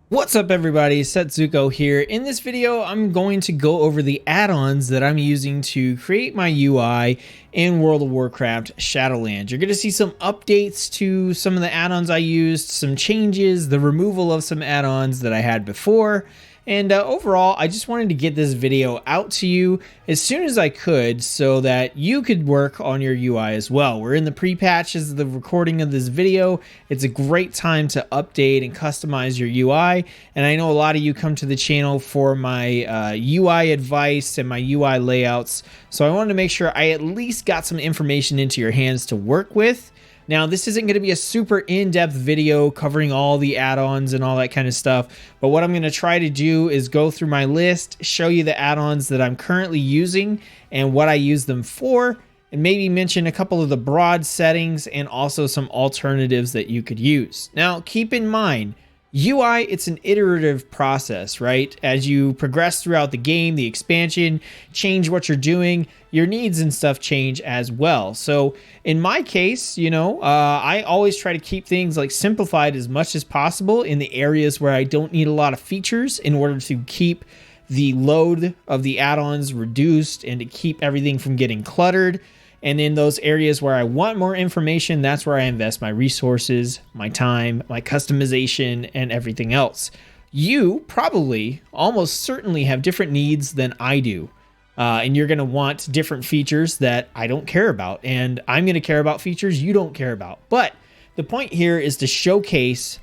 What's up everybody, Tsetzuko here. In this video, I'm going to go over the add-ons that I'm using to create my UI in World of Warcraft Shadowlands. You're going to see some updates to some of the add-ons I used, some changes, the removal of some add-ons that I had before, and overall, I just wanted to get this video out to you as soon as I could so that you could work on your UI as well. We're in the pre-patches of the recording of this video. It's a great time to update and customize your UI. And I know a lot of you come to the channel for my UI advice and my UI layouts. So I wanted to make sure I at least got some information into your hands to work with. Now, this isn't going to be a super in-depth video covering all the add-ons and all that kind of stuff, but what I'm going to try to do is go through my list, show you the add-ons that I'm currently using and what I use them for, and maybe mention a couple of the broad settings and also some alternatives that you could use. Now, keep in mind, UI, it's an iterative process, right? As you progress throughout the game, the expansion, change what you're doing, your needs and stuff change as well. So in my case, I always try to keep things like simplified as much as possible in the areas where I don't need a lot of features in order to keep the load of the add-ons reduced and to keep everything from getting cluttered. And in those areas where I want more information, that's where I invest my resources, my time, my customization, and everything else. You probably almost certainly have different needs than I do. And you're going to want different features that I don't care about. And I'm going to care about features you don't care about. But the point here is to showcase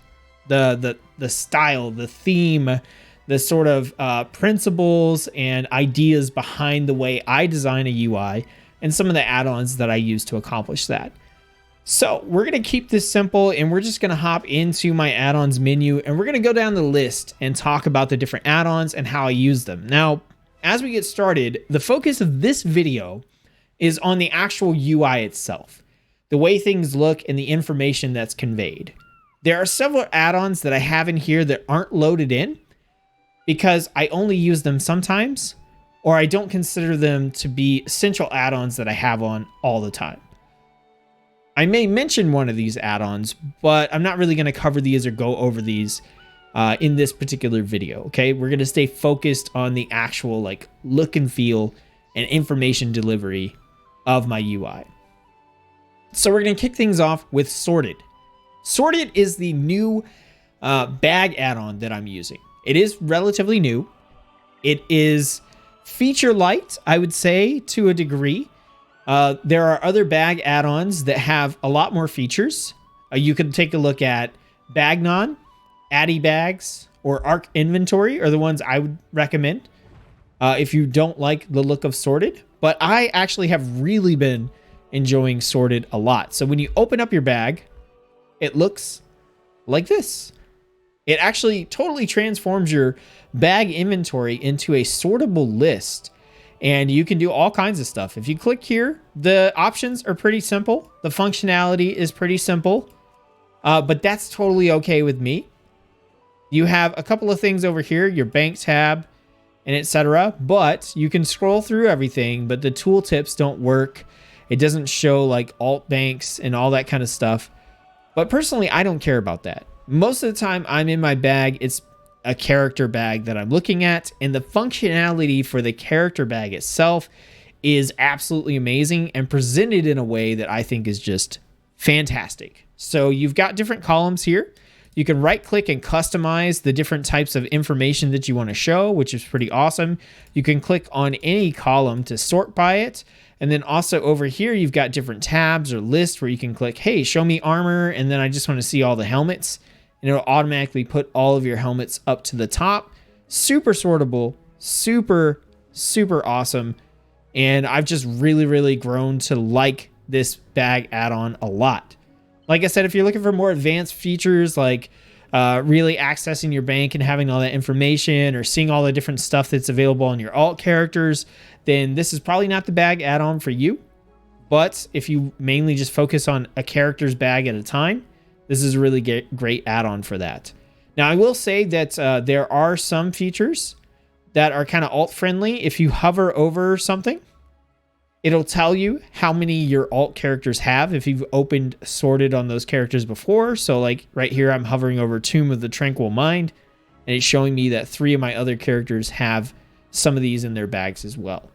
the style, the theme, the sort of principles and ideas behind the way I design a UI and some of the add-ons that I use to accomplish that. So we're going to keep this simple and we're just going to hop into my add-ons menu and we're going to go down the list and talk about the different add-ons and how I use them. Now, as we get started, the focus of this video is on the actual UI itself, the way things look and the information that's conveyed. There are several add-ons that I have in here that aren't loaded in because I only use them sometimes, or I don't consider them to be essential add-ons that I have on all the time. I may mention one of these add-ons, but I'm not really going to cover these or go over these in this particular video, okay? We're going to stay focused on the actual look and feel and information delivery of my UI. So we're going to kick things off with Sorted. Sorted is the new bag add-on that I'm using. It is relatively new. It is feature light, I would say, to a degree. There are other bag add-ons that have a lot more features. You can take a look at Bagnon, Addy Bags, or Arc Inventory are the ones I would recommend if you don't like the look of Sorted. But I actually have really been enjoying Sorted a lot. So when you open up your bag, it looks like this. It actually totally transforms your bag inventory into a sortable list. And you can do all kinds of stuff. If you click here, the options are pretty simple. The functionality is pretty simple. But that's totally okay with me. You have a couple of things over here, your bank tab and etc. But you can scroll through everything, but the tooltips don't work. It doesn't show like alt banks and all that kind of stuff. But personally, I don't care about that. Most of the time I'm in my bag, it's a character bag that I'm looking at, and the functionality for the character bag itself is absolutely amazing and presented in a way that I think is just fantastic. So you've got different columns here. You can right click and customize the different types of information that you want to show, which is pretty awesome. You can click on any column to sort by it. And then also over here, you've got different tabs or lists where you can click, hey, show me armor. And then I just want to see all the helmets. And it'll automatically put all of your helmets up to the top. Super sortable, super, super awesome. And I've just really grown to like this bag add-on a lot. Like I said, if you're looking for more advanced features like really accessing your bank and having all that information or seeing all the different stuff that's available on your alt characters, then this is probably not the bag add-on for you. But if you mainly just focus on a character's bag at a time, this is a really great add-on for that. Now, I will say that there are some features that are kind of alt-friendly. If you hover over something, it'll tell you how many your alt characters have if you've opened Sorted on those characters before. So like right here, I'm hovering over Tomb of the Tranquil Mind. and it's showing me that 3 of my other characters have some of these in their bags as well.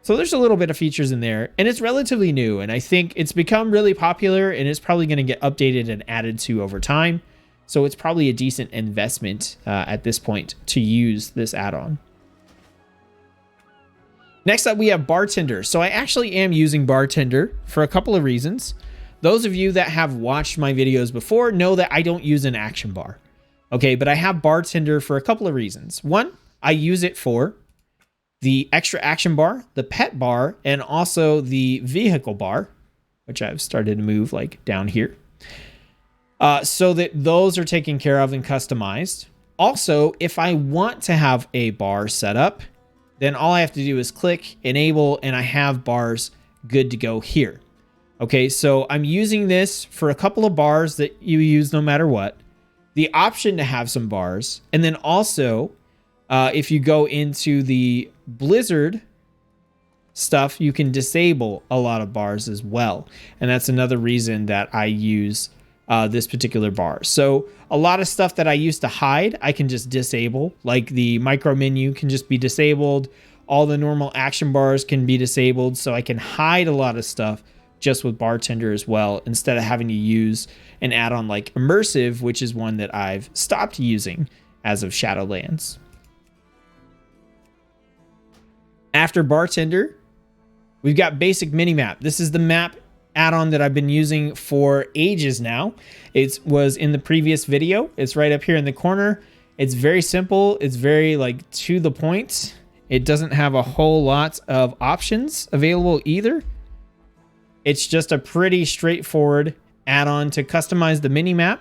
So there's a little bit of features in there, and it's relatively new, and I think it's become really popular, and it's probably going to get updated and added to over time. So it's probably a decent investment at this point to use this add-on. Next up, we have Bartender. So I actually am using Bartender for a couple of reasons. Those of you that have watched my videos before know that I don't use an action bar. Okay, but I have Bartender for a couple of reasons. One, I use it for the extra action bar, the pet bar, and also the vehicle bar, which I've started to move like down here. So that those are taken care of and customized. Also, if I want to have a bar set up, then all I have to do is click enable and I have bars good to go here. Okay, so I'm using this for a couple of bars that you use no matter what. The option to have some bars. And then also, if you go into the Blizzard stuff, you can disable a lot of bars as well. And that's another reason that I use this particular bar. So a lot of stuff that I used to hide, I can just disable. Like the micro menu can just be disabled. All the normal action bars can be disabled. So I can hide a lot of stuff just with Bartender as well, instead of having to use an add-on like Immersive, which is one that I've stopped using as of Shadowlands. After Bartender, we've got BasicMinimap. This is the map add-on that I've been using for ages now. It was in the previous video. It's right up here in the corner. It's very simple. It's very like to the point. It doesn't have a whole lot of options available either. It's just a pretty straightforward add-on to customize the minimap.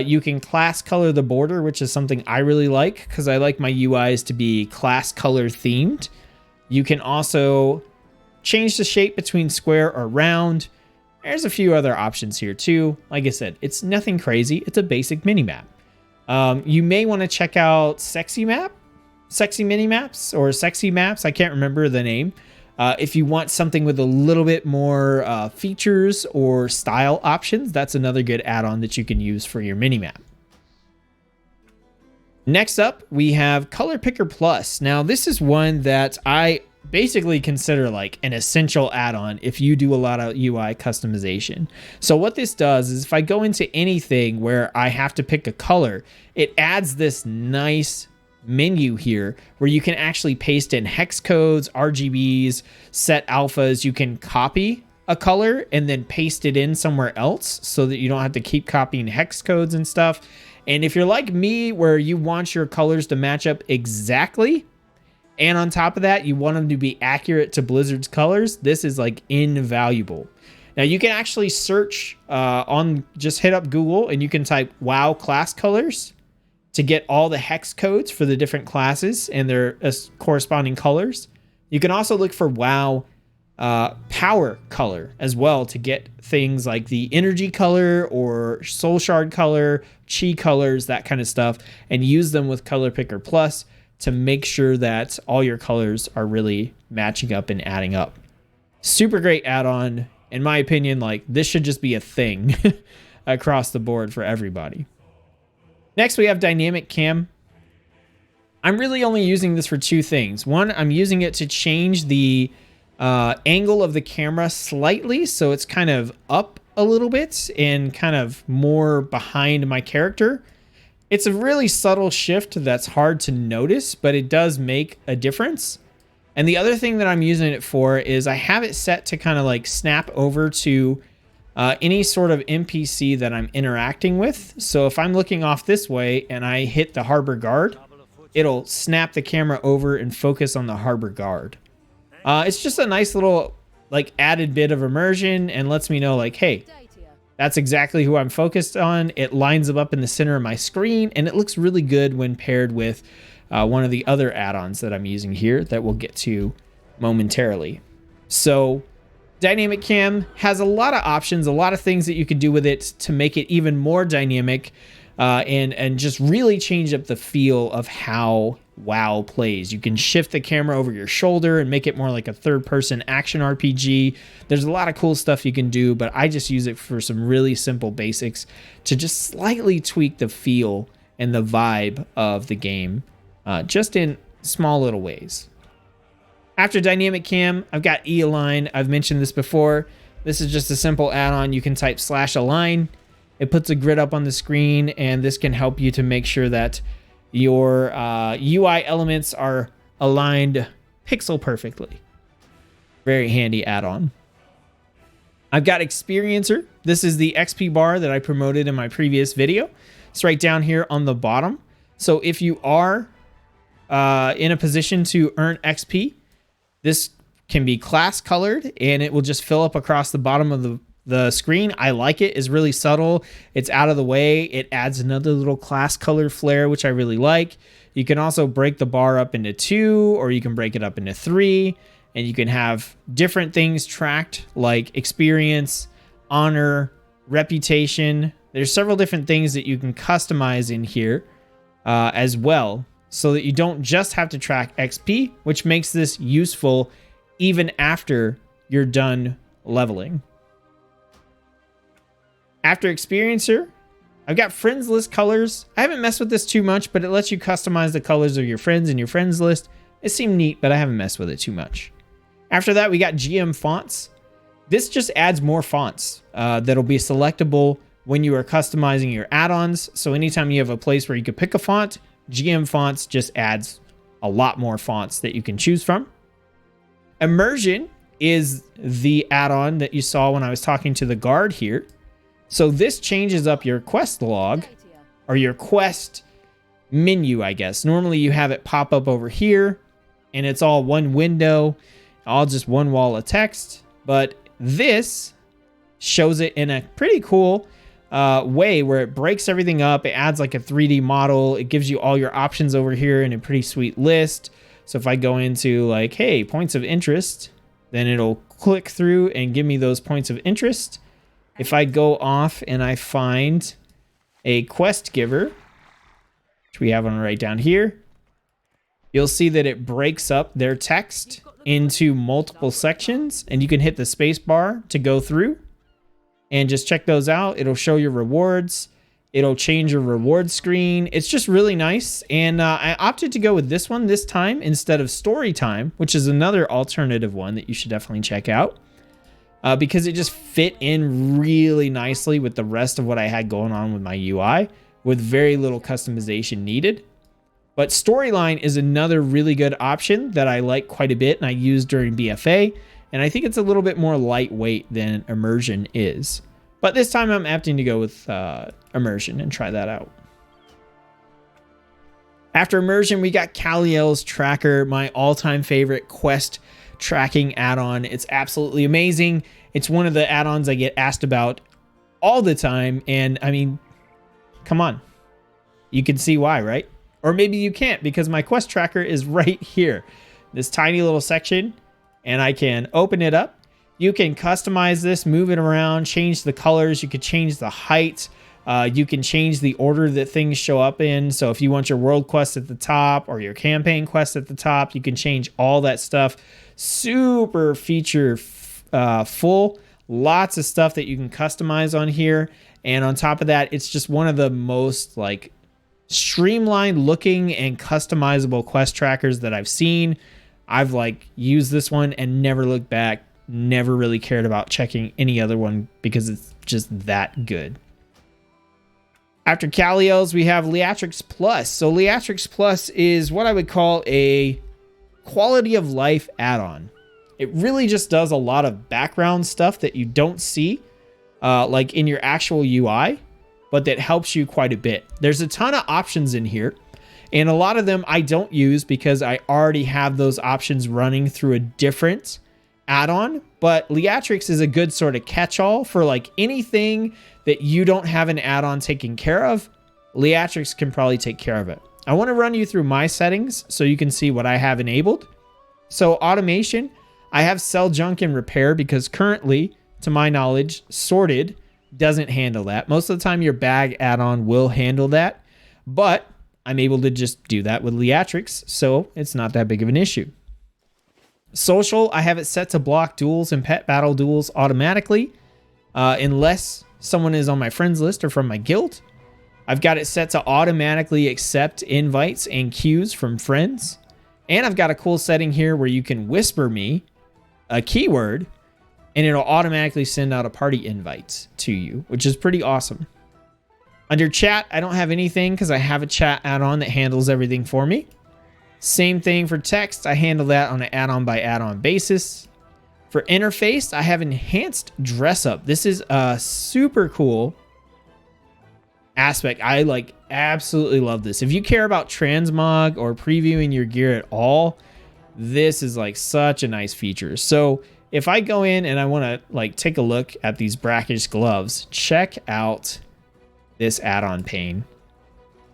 You can class color the border, which is something I really like because I like my UIs to be class color themed. You can also change the shape between square or round. There's a few other options here too. Like I said, it's nothing crazy. It's a basic minimap. You may want to check out Sexy Minimaps or Sexy Maps. I can't remember the name. If you want something with a little bit more features or style options, that's another good add-on that you can use for your minimap. Next up, we have Color Picker Plus. Now, this is one that I basically consider like an essential add-on if you do a lot of UI customization. So what this does is if I go into anything where I have to pick a color, it adds this nice menu here where you can actually paste in hex codes, RGBs, set alphas. You can copy a color and then paste it in somewhere else so that you don't have to keep copying hex codes and stuff. And if you're like me, where you want your colors to match up exactly, and on top of that, you want them to be accurate to Blizzard's colors, this is like invaluable. Now you can actually search just hit up Google and you can type WoW class colors to get all the hex codes for the different classes and their corresponding colors. You can also look for WoW power color as well to get things like the energy color or soul shard color, chi colors, that kind of stuff, and use them with Color Picker Plus to make sure that all your colors are really matching up and adding up. Super great add-on. In my opinion, like this should just be a thing across the board for everybody. Next, we have DynamicCam. I'm really only using this for two things. One, I'm using it to change the angle of the camera slightly, so it's kind of up a little bit and kind of more behind my character. It's a really subtle shift that's hard to notice, but it does make a difference. And the other thing that I'm using it for is I have it set to kind of like snap over to any sort of NPC that I'm interacting with. So if I'm looking off this way and I hit the harbor guard, it'll snap the camera over and focus on the harbor guard. It's just a nice little like added bit of immersion and lets me know like, hey, that's exactly who I'm focused on. It lines them up in the center of my screen and it looks really good when paired with one of the other add-ons that I'm using here that we'll get to momentarily. So DynamicCam has a lot of options, a lot of things that you can do with it to make it even more dynamic and just really change up the feel of how WoW plays. You can shift the camera over your shoulder and make it more like a third-person action RPG. There's a lot of cool stuff you can do, but I just use it for some really simple basics to just slightly tweak the feel and the vibe of the game, just in small little ways. After DynamicCam, I've got eAlign. I've mentioned this before. This is just a simple add-on. You can type /align. It puts a grid up on the screen, and this can help you to make sure that your UI elements are aligned pixel perfectly. Very handy add-on. I've got Experiencer. This is the XP bar that I promoted in my previous video. It's right down here on the bottom. So if you are in a position to earn XP, this can be class colored and it will just fill up across the bottom of the screen. I like it. It's really subtle. It's out of the way. It adds another little class color flare, which I really like. You can also break the bar up into 2, or you can break it up into 3, and you can have different things tracked like experience, honor, reputation. There's several different things that you can customize in here as well, so that you don't just have to track XP, which makes this useful even after you're done leveling. After Experiencer, I've got FriendsListColors. I haven't messed with this too much, but it lets you customize the colors of your friends in your friends list. It seemed neat, but I haven't messed with it too much. After that, we got gmFonts. This just adds more fonts that'll be selectable when you are customizing your add-ons. So anytime you have a place where you could pick a font, gmFonts just adds a lot more fonts that you can choose from. Immersion is the add-on that you saw when I was talking to the guard here. So this changes up your quest log, or your quest menu, I guess. Normally you have it pop up over here and it's all one window, all just one wall of text. But this shows it in a pretty cool way where it breaks everything up. It adds like a 3D model. It gives you all your options over here in a pretty sweet list. So if I go into like, hey, points of interest, then it'll click through and give me those points of interest. If I go off and I find a quest giver, which we have on right down here, you'll see that it breaks up their text into multiple sections, and you can hit the space bar to go through and just check those out. It'll show your rewards. It'll change your reward screen. It's just really nice. And I opted to go with this one this time instead of story time, which is another alternative one that you should definitely check out. Because it just fit in really nicely with the rest of what I had going on with my UI, with very little customization needed. But Storyline is another really good option that I like quite a bit, and I use during BFA, and I think it's a little bit more lightweight than Immersion is. But this time I'm opting to go with Immersion and try that out. After Immersion, we got Kaliel's Tracker, my all-time favorite quest tracking add-on. It's absolutely amazing. It's one of the add-ons I get asked about all the time, and I mean, come on, you can see why, right? Or maybe you can't, because my quest tracker is right here, this tiny little section, and I can open it up. You can customize this, move it around, change the colors. You could change the height. You can change the order that things show up in. So if you want your world quest at the top or your campaign quest at the top, you can change all that stuff. Super feature full. Lots of stuff that you can customize on here. And on top of that, it's just one of the most like streamlined looking and customizable quest trackers that I've seen. I've like used this one and never looked back. Never really cared about checking any other one because it's just that good. After Kaliel's, we have Leatrix Plus. So Leatrix Plus is what I would call a quality of life add-on. It really just does a lot of background stuff that you don't see like in your actual UI, but that helps you quite a bit. There's a ton of options in here, and a lot of them I don't use because I already have those options running through a different add-on. But Leatrix is a good sort of catch-all for like anything that you don't have an add-on taking care of. Leatrix can probably take care of it. I want to run you through my settings so you can see what I have enabled. So automation, I have sell junk and repair because currently, to my knowledge, sorted doesn't handle that. Most of the time your bag add-on will handle that, but I'm able to just do that with Leatrix, so it's not that big of an issue. Social, I have it set to block duels and pet battle duels automatically, unless someone is on my friends list or from my guild. I've got it set to automatically accept invites and queues from friends. And I've got a cool setting here where you can whisper me a keyword and it'll automatically send out a party invite to you, which is pretty awesome. Under chat, I don't have anything because I have a chat add-on that handles everything for me. Same thing for text. I handle that on an add-on by add-on basis. For interface, I have enhanced dress up. This is a super cool aspect. I like absolutely love this. If you care about transmog or previewing your gear at all, this is like such a nice feature. So if I go in and I want to like take a look at these brackish gloves, check out this add-on pane,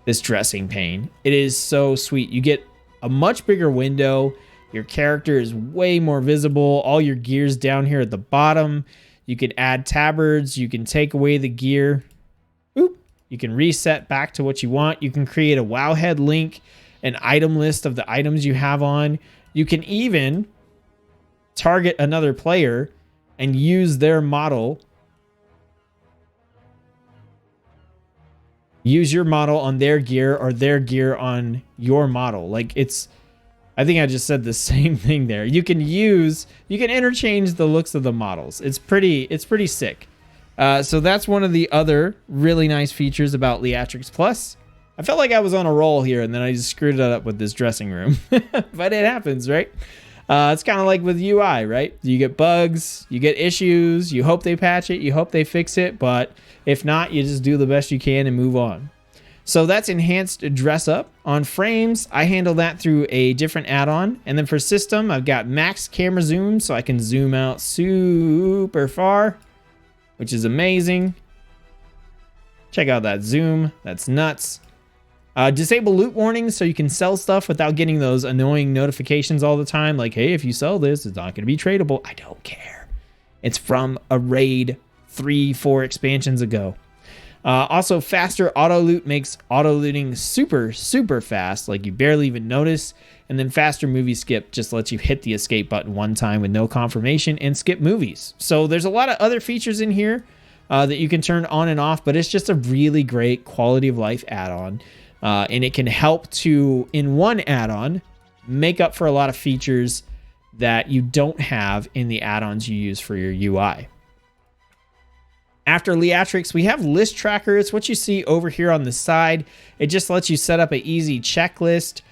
this dressing pane. It is so sweet. You get a much bigger window. Your character is way more visible. All your gear's down here at the bottom. You can add tabards. You can take away the gear. Oop. You can reset back to what you want. You can create a Wowhead link, an item list of the items you have on. You can even target another player and use their model. Use your model on their gear or their gear on your model. Like it's, I think I just said the same thing there. You can interchange the looks of the models. It's pretty sick. So that's one of the other really nice features about Leatrix Plus. I felt like I was on a roll here and then I just screwed it up with this dressing room, but it happens, right? It's kind of like with UI, right? You get bugs, you get issues, you hope they patch it, you hope they fix it, but if not, you just do the best you can and move on. So that's enhanced dress up. On frames, I handle that through a different add-on. And then for system, I've got max camera zoom, so I can zoom out super far, which is amazing. Check out that zoom, that's nuts. Disable loot warnings so you can sell stuff without getting those annoying notifications all the time. Like, hey, if you sell this, it's not going to be tradable. I don't care. It's from a raid 3-4 expansions ago. Also, faster auto loot makes auto looting super fast. Like you barely even notice. And then faster movie skip just lets you hit the escape button one time with no confirmation and skip movies. So there's a lot of other features in here that you can turn on and off, but it's just a really great quality of life add-on. And it can help to, in one add-on, make up for a lot of features that you don't have in the add-ons you use for your UI. After Leatrix, we have list tracker. It's what you see over here on the side. It just lets you set up an easy checklist.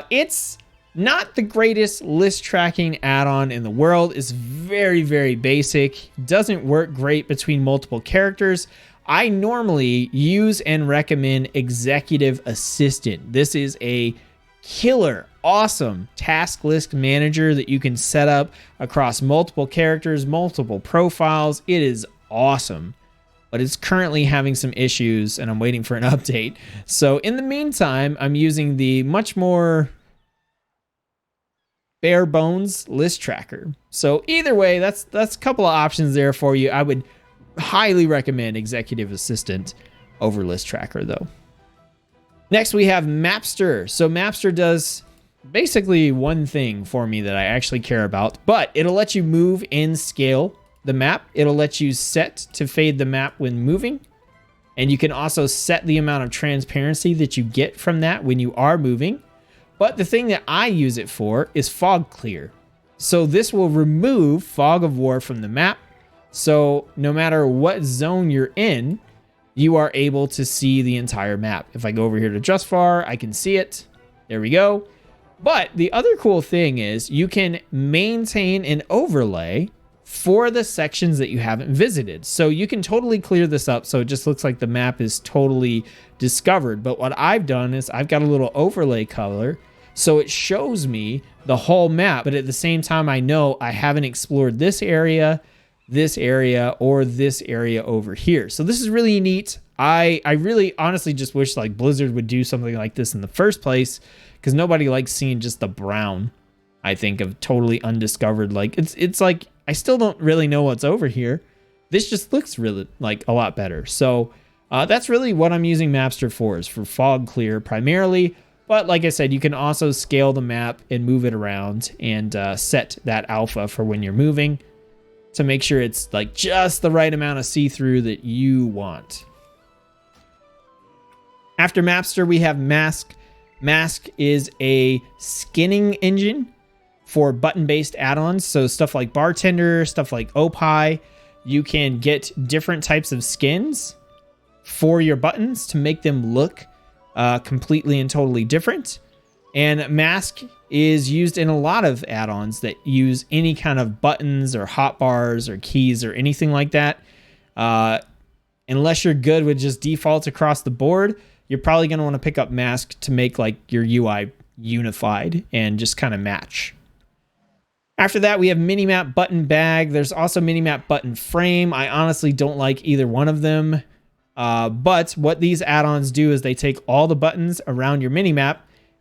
It's not the greatest list tracking add-on in the world. It's very basic. Doesn't work great between multiple characters. I normally use and recommend Executive Assistant. This is a killer, awesome task list manager that you can set up across multiple characters, multiple profiles. It is awesome, but it's currently having some issues and I'm waiting for an update. So in the meantime, I'm using the much more bare bones list tracker. So either way, that's a couple of options there for you. I would highly recommend Executive Assistant over list tracker though. Next we have Mapster. So Mapster does basically one thing for me that I actually care about, but it'll let you move and scale the map. It'll let you set to fade the map when moving. And you can also set the amount of transparency that you get from that when you are moving. But the thing that I use it for is fog clear. So this will remove fog of war from the map. So no matter what zone you're in, you are able to see the entire map. If I go over here to just far, I can see it. There we go. But the other cool thing is you can maintain an overlay for the sections that you haven't visited. So you can totally clear this up so it just looks like the map is totally discovered. But what I've done is I've got a little overlay color so it shows me the whole map, but at the same time I know I haven't explored this area, or this area over here. So this is really neat. I really honestly just wish like Blizzard would do something like this in the first place, because nobody likes seeing just the brown, I think, of totally undiscovered. Like it's like I still don't really know what's over here. This just looks really like a lot better. So that's really what I'm using Mapster for, is for fog clear primarily. But like I said, you can also scale the map and move it around and set that alpha for when you're moving to make sure it's like just the right amount of see-through that you want. After Mapster, we have Masque. Masque is a skinning engine for button-based add-ons. So stuff like Bartender, stuff like OPie, you can get different types of skins for your buttons to make them look completely and totally different. And Masque is used in a lot of add-ons that use any kind of buttons or hotbars or keys or anything like that. Unless you're good with just defaults across the board, you're probably going to want to pick up Masque to make like your UI unified and just kind of match. After that, we have MinimapButtonBag. There's also MinimapButtonFrame. I honestly don't like either one of them. But what these add-ons do is they take all the buttons around your minimap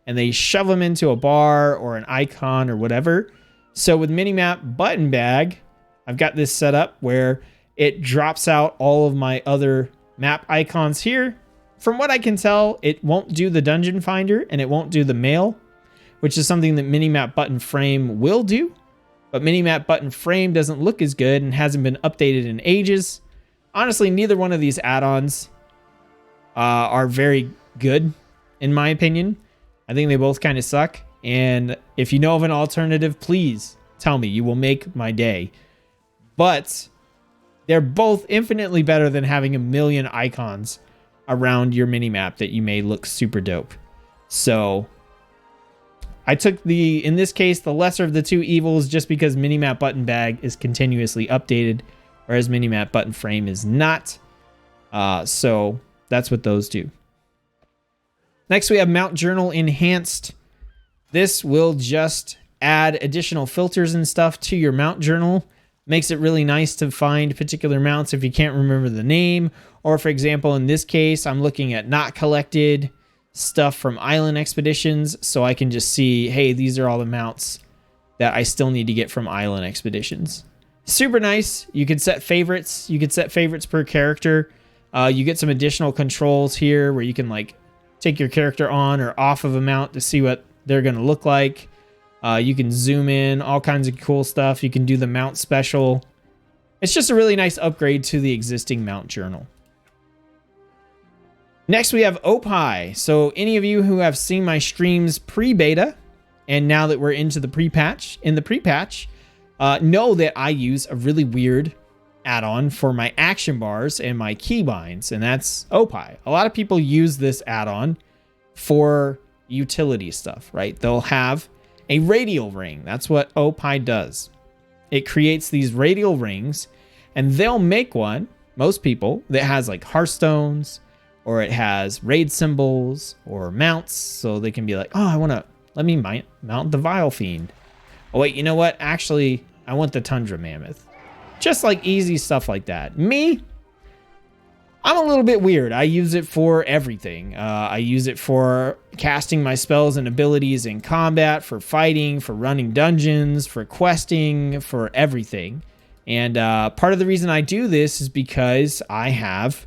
and they shove them into a bar or an icon or whatever. So with MinimapButtonBag, I've got this set up where it drops out all of my other map icons here. From what I can tell, it won't do the dungeon finder and it won't do the mail, which is something that MinimapButtonFrame will do. But MinimapButtonFrame doesn't look as good and hasn't been updated in ages. Honestly, neither one of these add-ons are very good, in my opinion. I think they both kind of suck. And if you know of an alternative, please tell me. You will make my day. But they're both infinitely better than having a million icons around your minimap that you may look super dope. So I took in this case, the lesser of the two evils just because MinimapButtonBag is continuously updated, whereas MinimapButtonFrame is not. So that's what those do. Next, we have Mount Journal Enhanced. This will just add additional filters and stuff to your Mount Journal. Makes it really nice to find particular mounts if you can't remember the name. Or for example, in this case, I'm looking at not collected stuff from Island Expeditions. So I can just see, hey, these are all the mounts that I still need to get from Island Expeditions. Super nice. You can set favorites. You can set favorites per character. You get some additional controls here where you can like take your character on or off of a mount to see what they're going to look like. You can zoom in, all kinds of cool stuff. You can do the mount special. It's just a really nice upgrade to the existing mount journal. Next, we have OPie. So any of you who have seen my streams pre-beta, and now that we're into the pre-patch, know that I use a really weird add-on for my action bars and my keybinds, and that's OPie. A lot of people use this add-on for utility stuff, right? They'll have a radial ring. That's what OPie does. It creates these radial rings, and they'll make one, most people, that has like hearthstones, or it has raid symbols or mounts, so they can be like, oh, let me mount the Vile Fiend. Oh wait, you know what? Actually, I want the Tundra Mammoth. Just like easy stuff like that. Me, I'm a little bit weird. I use it for everything. I use it for casting my spells and abilities in combat, for fighting, for running dungeons, for questing, for everything. And part of the reason I do this is because I have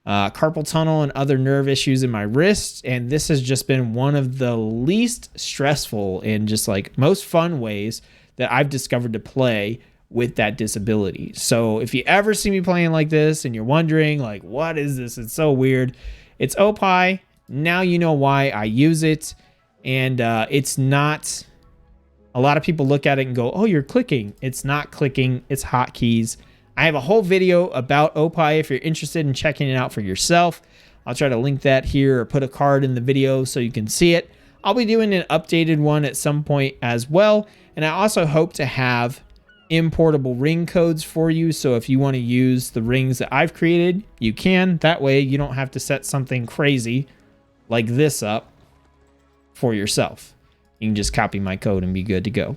carpal tunnel and other nerve issues in my wrist, and this has just been one of the least stressful and just like most fun ways that I've discovered to play with that disability. So if you ever see me playing like this and you're wondering like, what is this? It's so weird. It's OPie. Now you know why I use it. And it's not, a lot of people look at it and go, oh, you're clicking. It's not clicking. It's hotkeys. I have a whole video about OPie if you're interested in checking it out for yourself. I'll try to link that here or put a card in the video so you can see it. I'll be doing an updated one at some point as well. And I also hope to have importable ring codes for you. So if you want to use the rings that I've created, you can. That way you don't have to set something crazy like this up for yourself. You can just copy my code and be good to go.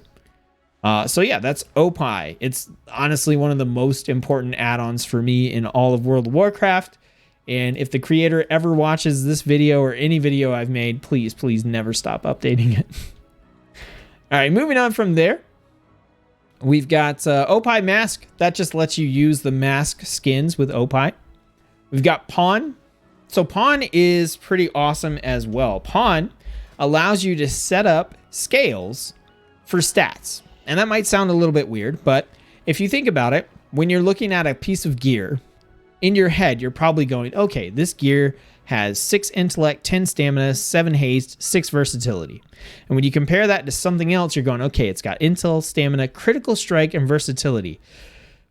So yeah, that's OPie. It's honestly one of the most important add-ons for me in all of World of Warcraft. And if the creator ever watches this video or any video I've made, please, please never stop updating it. All right, moving on from there. We've got OPie Masque. That just lets you use the Masque skins with OPie. We've got Pane. So Pane is pretty awesome as well. Pane allows you to set up scales for stats. And that might sound a little bit weird, but if you think about it, when you're looking at a piece of gear, in your head, you're probably going, okay, this gear has 6 intellect, 10 stamina, 7 haste, 6 versatility. And when you compare that to something else, you're going, okay, it's got intel, stamina, critical strike, and versatility.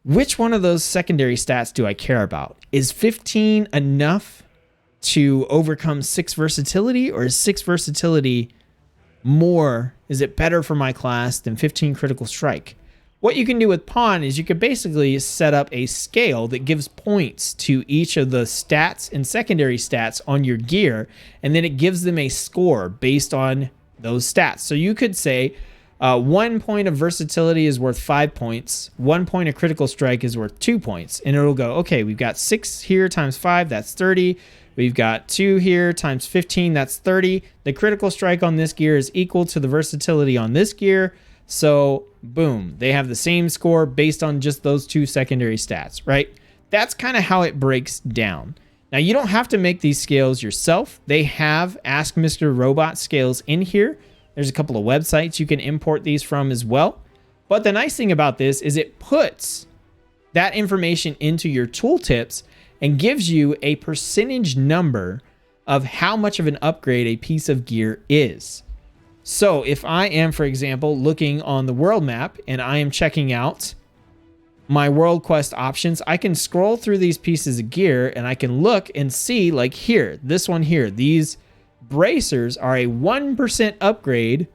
Which one of those secondary stats do I care about? Is 15 enough to overcome 6 versatility, or is 6 versatility more? Is it better for my class than 15 critical strike? What you can do with Pane is you could basically set up a scale that gives points to each of the stats and secondary stats on your gear, and then it gives them a score based on those stats. So you could say 1 point of versatility is worth 5 points, 1 point of critical strike is worth 2 points, and it'll go, okay, we've got 6 here times 5, that's 30. We've got 2 here times 15, that's 30. The critical strike on this gear is equal to the versatility on this gear. So boom, they have the same score based on just those 2 secondary stats, right? That's kind of how it breaks down. Now, you don't have to make these scales yourself. They have Ask Mr. Robot scales in here. There's a couple of websites you can import these from as well. But the nice thing about this is it puts that information into your tooltips and gives you a percentage number of how much of an upgrade a piece of gear is. So if I am, for example, looking on the world map and I am checking out my world quest options, I can scroll through these pieces of gear and I can look and see, like here, this one here, these bracers are a 1% upgrade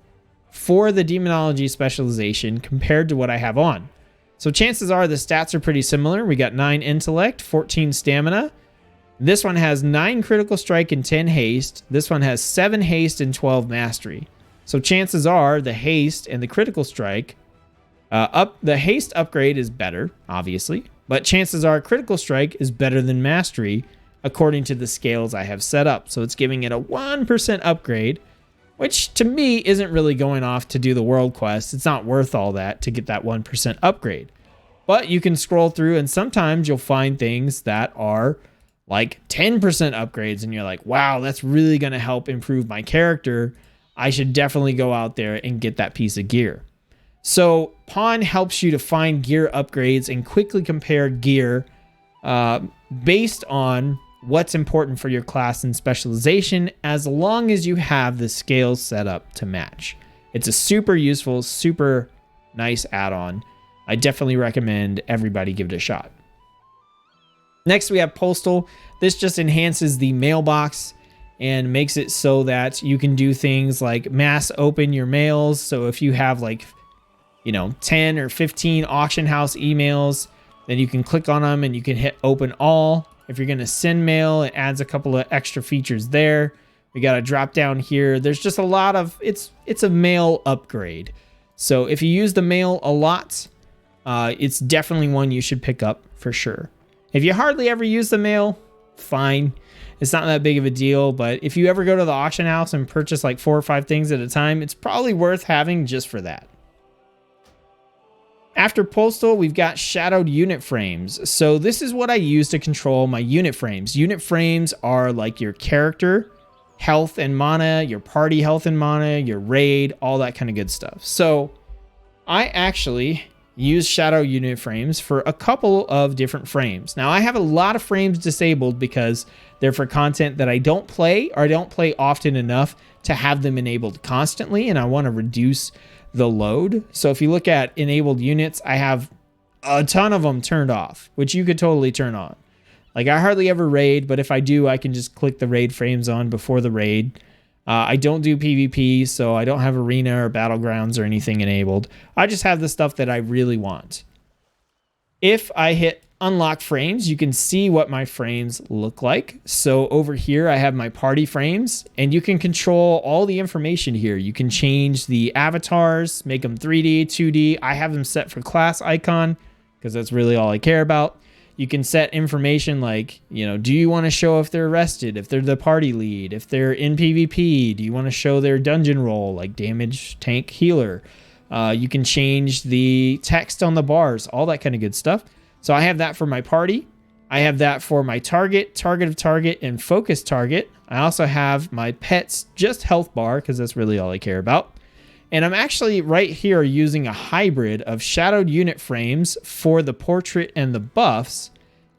for the demonology specialization compared to what I have on. So chances are the stats are pretty similar. We got 9 intellect, 14 stamina. This one has 9 critical strike and 10 haste. This one has 7 haste and 12 mastery. So chances are the haste and the critical strike, the haste upgrade is better, obviously, but chances are critical strike is better than mastery according to the scales I have set up. So it's giving it a 1% upgrade, which to me isn't really going off to do the world quest. It's not worth all that to get that 1% upgrade. But you can scroll through and sometimes you'll find things that are like 10% upgrades and you're like, wow, that's really going to help improve my character. I should definitely go out there and get that piece of gear. So Pane helps you to find gear upgrades and quickly compare gear based on what's important for your class and specialization, as long as you have the scales set up to match. It's a super useful, super nice add-on. I definitely recommend everybody give it a shot. Next, we have Postal. This just enhances the mailbox and makes it so that you can do things like mass open your mails. So if you have 10 or 15 auction house emails, then you can click on them and you can hit open all. If you're going to send mail, it adds a couple of extra features there. We got a drop down here. There's just a lot of, it's a mail upgrade. So if you use the mail a lot, it's definitely one you should pick up for sure. If you hardly ever use the mail, fine. It's not that big of a deal, but if you ever go to the auction house and purchase like 4 or 5 things at a time, it's probably worth having just for that. After Postal, we've got shadowed unit frames. So this is what I use to control my unit frames. Unit frames are like your character health and mana, your party health and mana, your raid, all that kind of good stuff. So I actually use shadow unit frames for a couple of different frames. Now I have a lot of frames disabled because they're for content that I don't play or I don't play often enough to have them enabled constantly, and I want to reduce the load. So if you look at enabled units, I have a ton of them turned off, which you could totally turn on. Like I hardly ever raid, but if I do, I can just click the raid frames on before the raid. I don't do PvP, so I don't have arena or battlegrounds or anything enabled. I just have the stuff that I really want. If I hit unlock frames, you can see what my frames look like. So over here, I have my party frames, and you can control all the information here. You can change the avatars, make them 3D, 2D. I have them set for class icon because that's really all I care about. You can set information like, do you want to show if they're arrested, if they're the party lead, if they're in PvP, do you want to show their dungeon role, like damage, tank, healer? You can change the text on the bars, all that kind of good stuff. So I have that for my party. I have that for my target, target of target, and focus target. I also have my pets, just health bar, because that's really all I care about. And I'm actually right here using a hybrid of shadowed unit frames for the portrait and the buffs,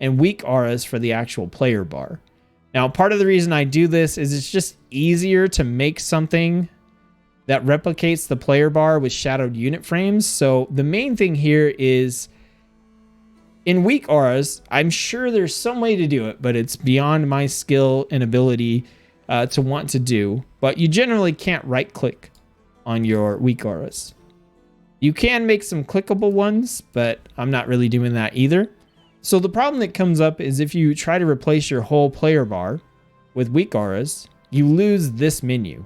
and WeakAuras for the actual player bar. Now, part of the reason I do this is it's just easier to make something that replicates the player bar with shadowed unit frames. So the main thing here is in WeakAuras, I'm sure there's some way to do it, but it's beyond my skill and ability to want to do. But you generally can't right click on your WeakAuras. You can make some clickable ones, but I'm not really doing that either. So the problem that comes up is if you try to replace your whole player bar with WeakAuras, you lose this menu,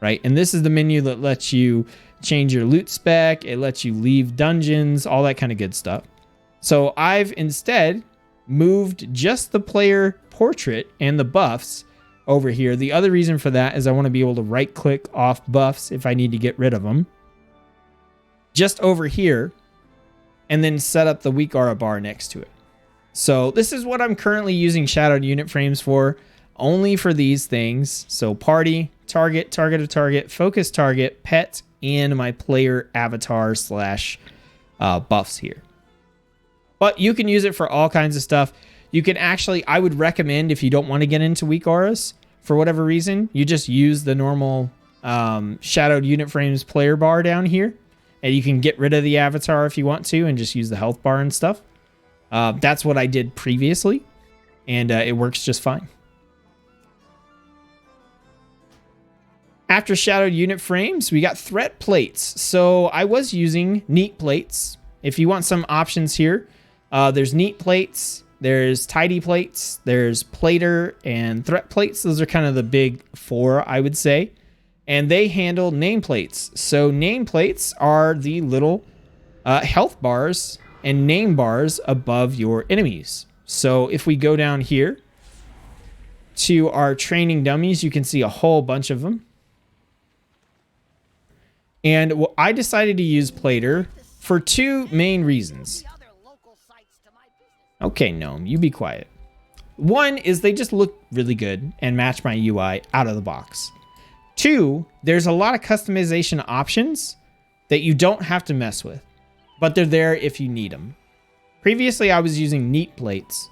right? And this is the menu that lets you change your loot spec. It lets you leave dungeons, all that kind of good stuff. So I've instead moved just the player portrait and the buffs over here. The other reason for that is I want to be able to right click off buffs if I need to get rid of them. Just over here, and then set up the WeakAura bar next to it. So this is what I'm currently using shadowed unit frames for, only for these things. So party, target, target of target, focus target, pet, and my player avatar slash buffs here. But you can use it for all kinds of stuff. You can actually, I would recommend if you don't want to get into WeakAuras for whatever reason, you just use the normal shadowed unit frames player bar down here. And you can get rid of the avatar if you want to and just use the health bar and stuff. That's what I did previously, and it works just fine. After shadowed unit frames, we got threat plates. So I was using neat plates. If you want some options here, there's neat plates, there's tidy plates, there's plater, and threat plates. Those are kind of the big four, I would say. And they handle nameplates. So nameplates are the little health bars and name bars above your enemies. So if we go down here to our training dummies, you can see a whole bunch of them. And I decided to use plater for two main reasons. Okay, Gnome, you be quiet. One is they just look really good and match my UI out of the box. Two, there's a lot of customization options that you don't have to mess with, but they're there if you need them. Previously, I was using neat plates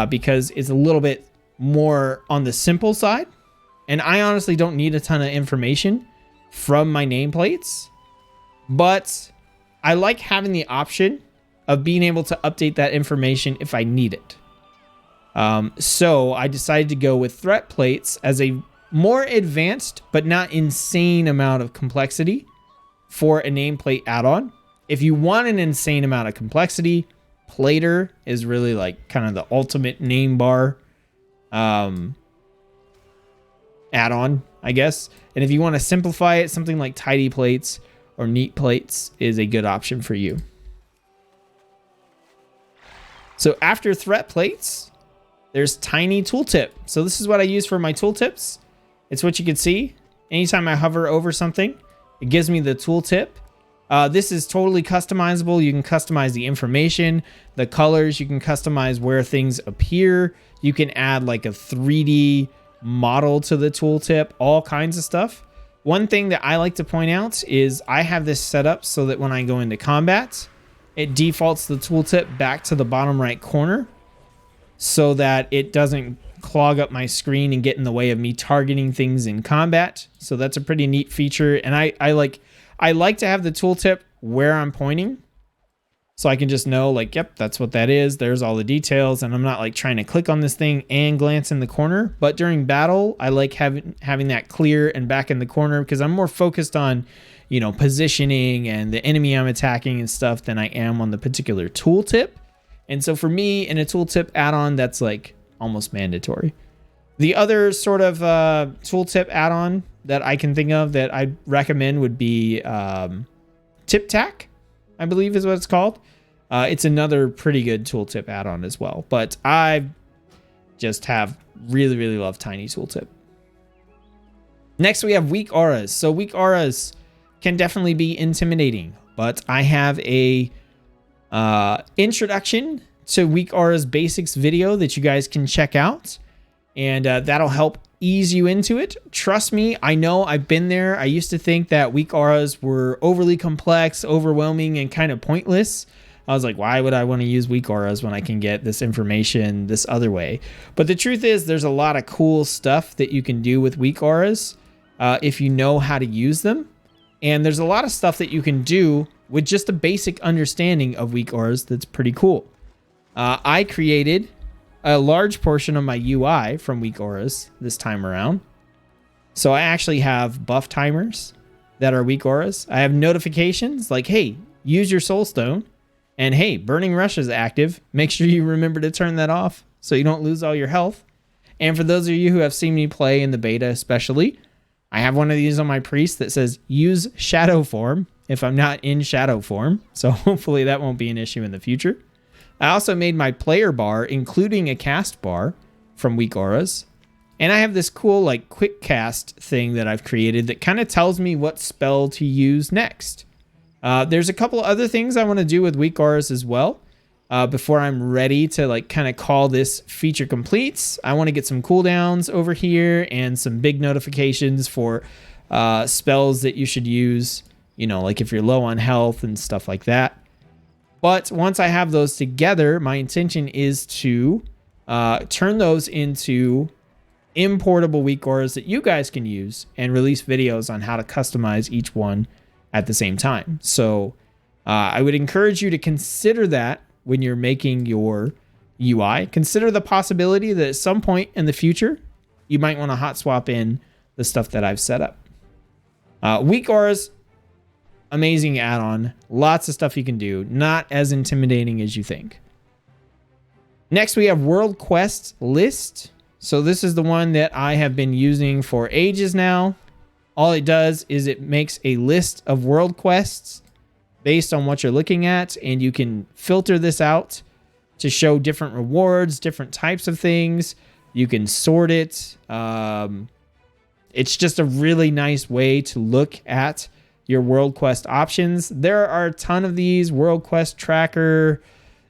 because it's a little bit more on the simple side, and I honestly don't need a ton of information from my nameplates, but I like having the option of being able to update that information if I need it. So I decided to go with threat plates as a more advanced, but not insane amount of complexity for a nameplate add-on. If you want an insane amount of complexity, plater is really like kind of the ultimate name bar add-on, I guess. And if you want to simplify it, something like tidy plates or neat plates is a good option for you. So after threat plates, there's tiny tooltip. So this is what I use for my tooltips. It's what you can see. Anytime I hover over something, it gives me the tooltip. This is totally customizable. You can customize the information, the colors. You can customize where things appear. You can add like a 3D model to the tooltip, all kinds of stuff. One thing that I like to point out is I have this set up so that when I go into combat, it defaults the tooltip back to the bottom right corner so that it doesn't clog up my screen and get in the way of me targeting things in combat. So that's a pretty neat feature. And I like to have the tooltip where I'm pointing so I can just know like, yep, that's what that is. There's all the details. And I'm not like trying to click on this thing and glance in the corner. But during battle, I like having that clear and back in the corner because I'm more focused on, you know, positioning and the enemy I'm attacking and stuff than I am on the particular tooltip. And so for me in a tooltip add-on, that's like almost mandatory. The other sort of tooltip add-on that I can think of that I'd recommend would be TipTac, I believe is what it's called. It's another pretty good tooltip add-on as well. But I just have really, really love Tiny Tooltip. Next, we have WeakAuras. So WeakAuras can definitely be intimidating, but I have a introduction to WeakAuras basics video that you guys can check out, and that'll help ease you into it. Trust me, I know, I've been there. I used to think that WeakAuras were overly complex, overwhelming, and kind of pointless, I was like, why would I want to use WeakAuras when I can get this information this other way? But the truth is, there's a lot of cool stuff that you can do with WeakAuras if you know how to use them. And there's a lot of stuff that you can do with just a basic understanding of WeakAuras that's pretty cool. I created a large portion of my UI from WeakAuras this time around. So I actually have buff timers that are WeakAuras. I have notifications like, hey, use your soulstone, and hey, Burning Rush is active. Make sure you remember to turn that off so you don't lose all your health. And for those of you who have seen me play in the beta especially, I have one of these on my priest that says use shadow form if I'm not in shadow form. So hopefully that won't be an issue in the future. I also made my player bar, including a cast bar from WeakAuras. And I have this cool like quick cast thing that I've created that kind of tells me what spell to use next. There's a couple other things I want to do with WeakAuras as well. Before I'm ready to like kind of call this feature completes. I want to get some cooldowns over here and some big notifications for spells that you should use, you know, like if you're low on health and stuff like that. But once I have those together, my intention is to turn those into importable WeakAuras that you guys can use and release videos on how to customize each one at the same time. So I would encourage you to consider that when you're making your UI. Consider the possibility that at some point in the future, you might want to hot swap in the stuff that I've set up. WeakAuras, amazing add-on. Lots of stuff you can do. Not as intimidating as you think. Next, we have World Quest List. So this is the one that I have been using for ages now. All it does is it makes a list of world quests based on what you're looking at, and you can filter this out to show different rewards, different types of things. You can sort it. It's just a really nice way to look at your world quest options. There are a ton of these. World Quest Tracker.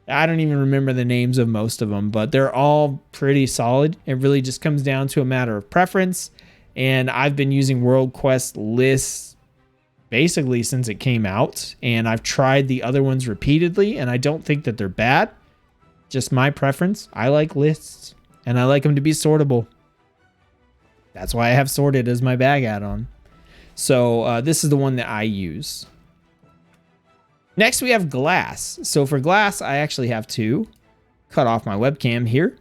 I don't even remember the names of most of them, but they're all pretty solid. It really just comes down to a matter of preference. And I've been using World Quest lists basically since it came out. And I've tried the other ones repeatedly, and I don't think that they're bad. Just my preference. I like lists, and I like them to be sortable. That's why I have sorted as my bag add-on. So this is the one that I use. Next, we have glass. So for glass, I actually have to cut off my webcam here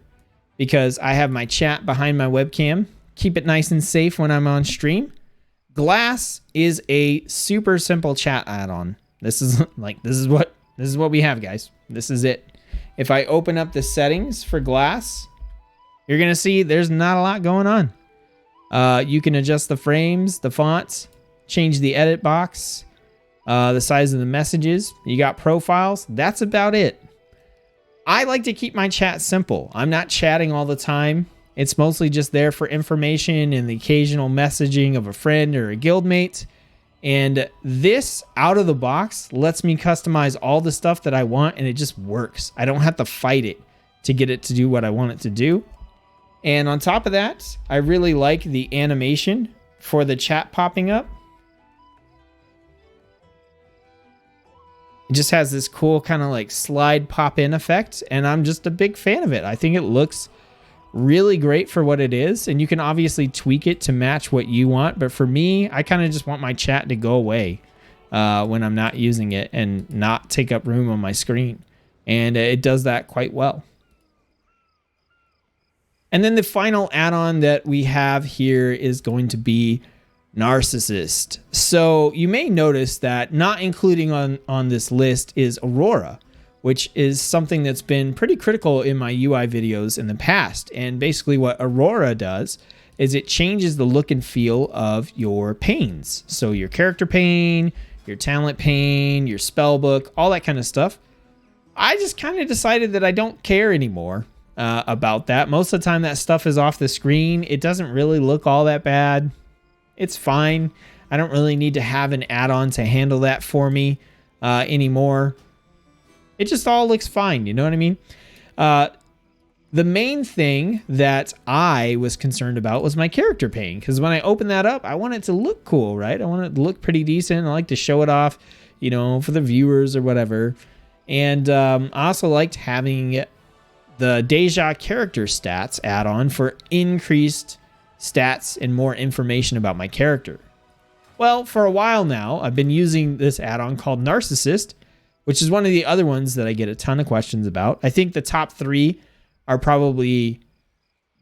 because I have my chat behind my webcam. Keep it nice and safe when I'm on stream. Glass is a super simple chat add-on. This is what we have, guys. This is it. If I open up the settings for glass, you're gonna see there's not a lot going on. You can adjust the frames, the fonts, change the edit box, the size of the messages. You got profiles. That's about it. I like to keep my chat simple. I'm not chatting all the time. It's mostly just there for information and the occasional messaging of a friend or a guildmate. And this out of the box lets me customize all the stuff that I want, and it just works. I don't have to fight it to get it to do what I want it to do. And on top of that, I really like the animation for the chat popping up. It just has this cool kind of like slide pop in effect, and I'm just a big fan of it. I think it looks really great for what it is, and you can obviously tweak it to match what you want, but for me, I kind of just want my chat to go away when I'm not using it and not take up room on my screen, and it does that quite well. And then the final add-on that we have here is going to be Narcissus. So you may notice that not including on this list is Aurora, which is something that's been pretty critical in my UI videos in the past. And basically what Aurora does is it changes the look and feel of your panes. So your character pane, your talent pane, your spell book, all that kind of stuff. I just kind of decided that I don't care anymore about that. Most of the time that stuff is off the screen. It doesn't really look all that bad. It's fine. I don't really need to have an add-on to handle that for me anymore. It just all looks fine. You know what I mean? The main thing that I was concerned about was my character pane, because when I open that up, I want it to look cool, right? I want it to look pretty decent. I like to show it off, you know, for the viewers or whatever. And I also liked having the Deja character stats add-on for increased stats and more information about my character. Well, for a while now, I've been using this add-on called Narcissus, which is one of the other ones that I get a ton of questions about. I think the top 3 are probably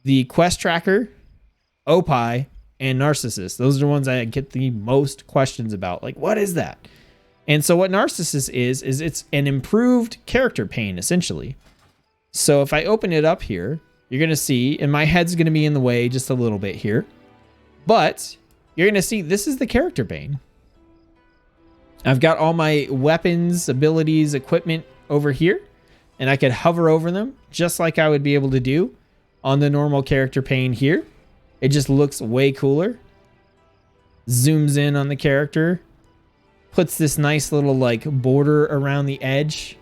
the Quest Tracker, OPie, and Narcissus. Those are the ones I get the most questions about. Like, what is that? And so what Narcissus is it's an improved character pane, essentially. So if I open it up here, you're going to see, and my head's going to be in the way just a little bit here, but you're going to see this is the character pane. I've got all my weapons, abilities, equipment over here, and I could hover over them just like I would be able to do on the normal character pane here. It just looks way cooler. Zooms in on the character, puts this nice little like border around the edge.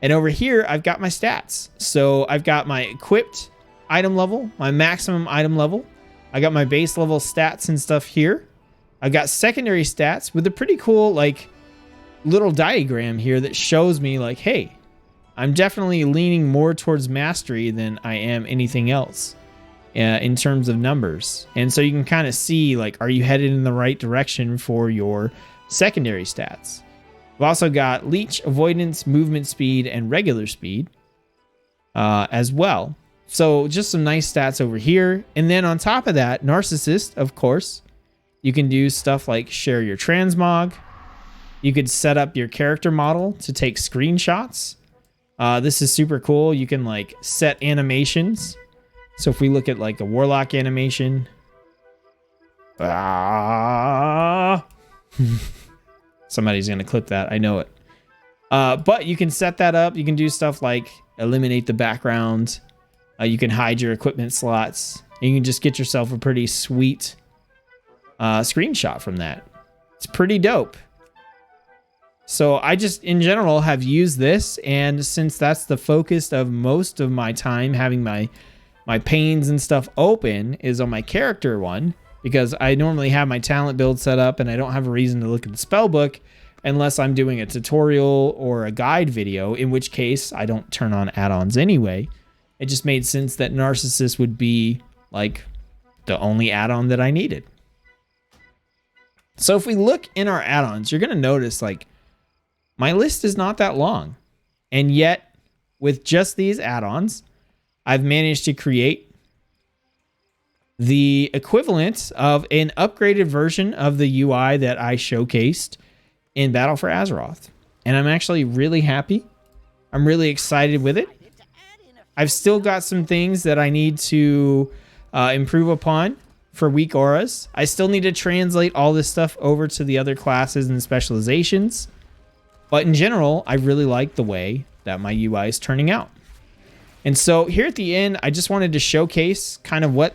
And over here, I've got my stats. So I've got my equipped item level, my maximum item level. I got my base level stats and stuff here. I've got secondary stats with a pretty cool like little diagram here that shows me like, hey, I'm definitely leaning more towards mastery than I am anything else in terms of numbers. And so you can kind of see like, are you headed in the right direction for your secondary stats? We've also got leech, avoidance, movement speed, and regular speed as well. So just some nice stats over here. And then on top of that, Narcissus, of course, you can do stuff like share your transmog. You could set up your character model to take screenshots. This is super cool. You can like set animations. So if we look at like a warlock animation, somebody's going to clip that. I know it. But you can set that up. You can do stuff like eliminate the background. You can hide your equipment slots. And you can just get yourself a pretty sweet screenshot from that. It's pretty dope. So I just, in general, have used this. And since that's the focus of most of my time, having my panes and stuff open is on my character one, because I normally have my talent build set up and I don't have a reason to look at the spell book unless I'm doing a tutorial or a guide video, in which case I don't turn on add-ons anyway. It just made sense that Narcissus would be like the only add-on that I needed. So if we look in our add-ons, you're going to notice like my list is not that long. And yet with just these add-ons, I've managed to create the equivalent of an upgraded version of the UI that I showcased in Battle for Azeroth. And I'm actually really happy. I'm really excited with it. I've still got some things that I need to improve upon for WeakAuras. I still need to translate all this stuff over to the other classes and specializations. But in general, I really like the way that my UI is turning out. And so here at the end, I just wanted to showcase kind of what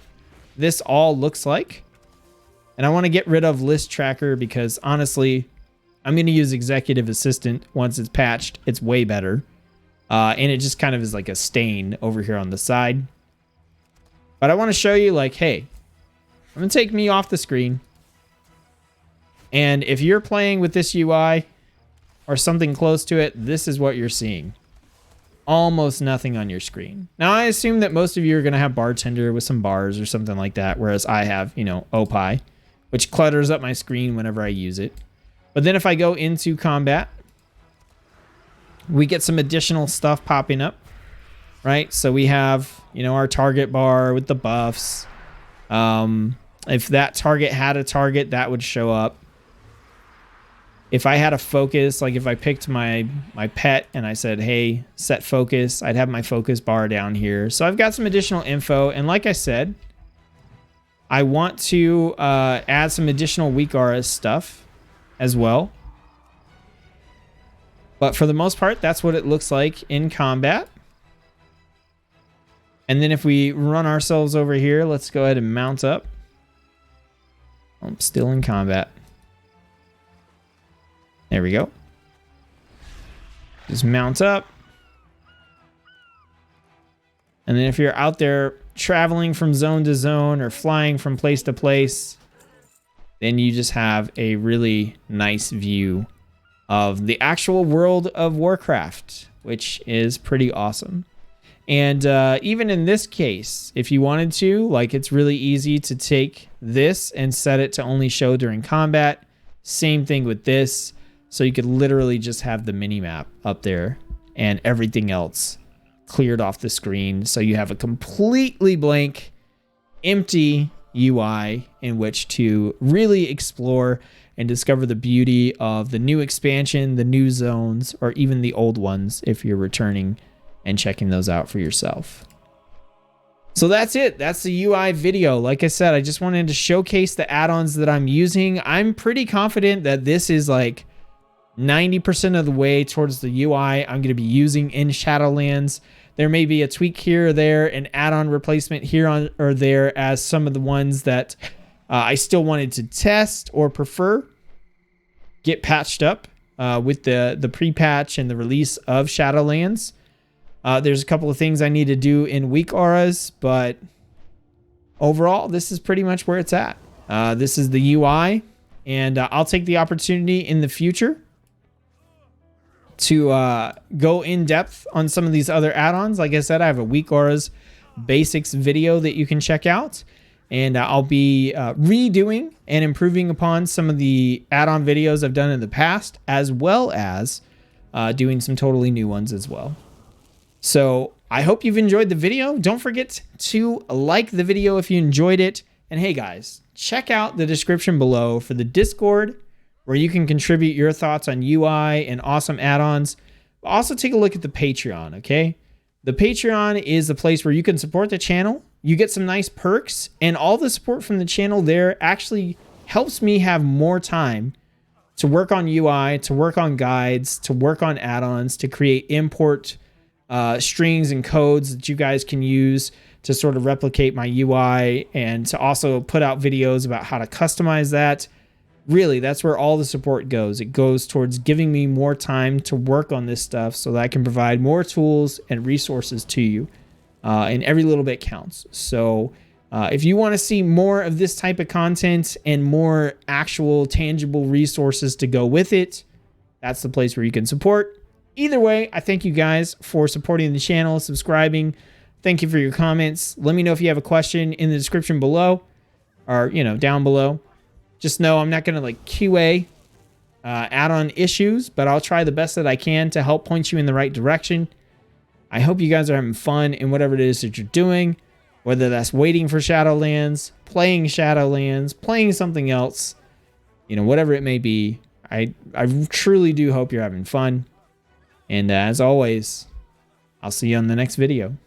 this all looks like. And I want to get rid of list tracker because honestly, I'm going to use executive assistant once it's patched. It's way better. And it just kind of is like a stain over here on the side. But I want to show you like, hey, I'm going to take me off the screen. And if you're playing with this UI or something close to it, this is what you're seeing. Almost nothing on your screen. Now, I assume that most of you are going to have bartender with some bars or something like that, whereas I have, you know, OPie, which clutters up my screen whenever I use it. But then if I go into combat, we get some additional stuff popping up, right? So we have, you know, our target bar with the buffs. If that target had a target, that would show up. If I had a focus, like if I picked my pet and I said, hey, set focus, I'd have my focus bar down here. So I've got some additional info. And like I said, I want to add some additional WeakAuras stuff as well. But for the most part, that's what it looks like in combat. And then if we run ourselves over here, let's go ahead and mount up. I'm still in combat. There we go. Just mount up. And then if you're out there traveling from zone to zone or flying from place to place, then you just have a really nice view of the actual world of Warcraft, which is pretty awesome. And even in this case, if you wanted to, like, it's really easy to take this and set it to only show during combat. Same thing with this. So you could literally just have the minimap up there and everything else cleared off the screen. So you have a completely blank, empty UI in which to really explore and discover the beauty of the new expansion, the new zones, or even the old ones if you're returning and checking those out for yourself. So that's it. That's the UI video. Like I said, I just wanted to showcase the add-ons that I'm using. I'm pretty confident that this is like 90% of the way towards the UI I'm going to be using in Shadowlands. There may be a tweak here or there, an add-on replacement here on or there as some of the ones that I still wanted to test or prefer get patched up with the pre-patch and the release of Shadowlands. There's a couple of things I need to do in WeakAuras, but overall, this is pretty much where it's at. This is the UI, and I'll take the opportunity in the future to go in depth on some of these other add-ons. Like I said, I have a WeakAuras basics video that you can check out, and I'll be redoing and improving upon some of the add-on videos I've done in the past, as well as doing some totally new ones as well. So I hope you've enjoyed the video. Don't forget to like the video if you enjoyed it. And hey guys, check out the description below for the Discord, where you can contribute your thoughts on UI and awesome add-ons. Also take a look at the Patreon, okay? The Patreon is the place where you can support the channel. You get some nice perks, and all the support from the channel there actually helps me have more time to work on UI, to work on guides, to work on add-ons, to create import strings and codes that you guys can use to sort of replicate my UI, and to also put out videos about how to customize that. Really, that's where all the support goes. It goes towards giving me more time to work on this stuff so that I can provide more tools and resources to you, and every little bit counts. So if you want to see more of this type of content and more actual tangible resources to go with it, that's the place where you can support. Either way, I thank you guys for supporting the channel, subscribing. Thank you for your comments. Let me know if you have a question in the description below, or, you know, down below. Just know I'm not going to like QA add-on issues, but I'll try the best that I can to help point you in the right direction. I hope you guys are having fun in whatever it is that you're doing, whether that's waiting for Shadowlands, playing something else, you know, whatever it may be. I truly do hope you're having fun. And as always, I'll see you on the next video.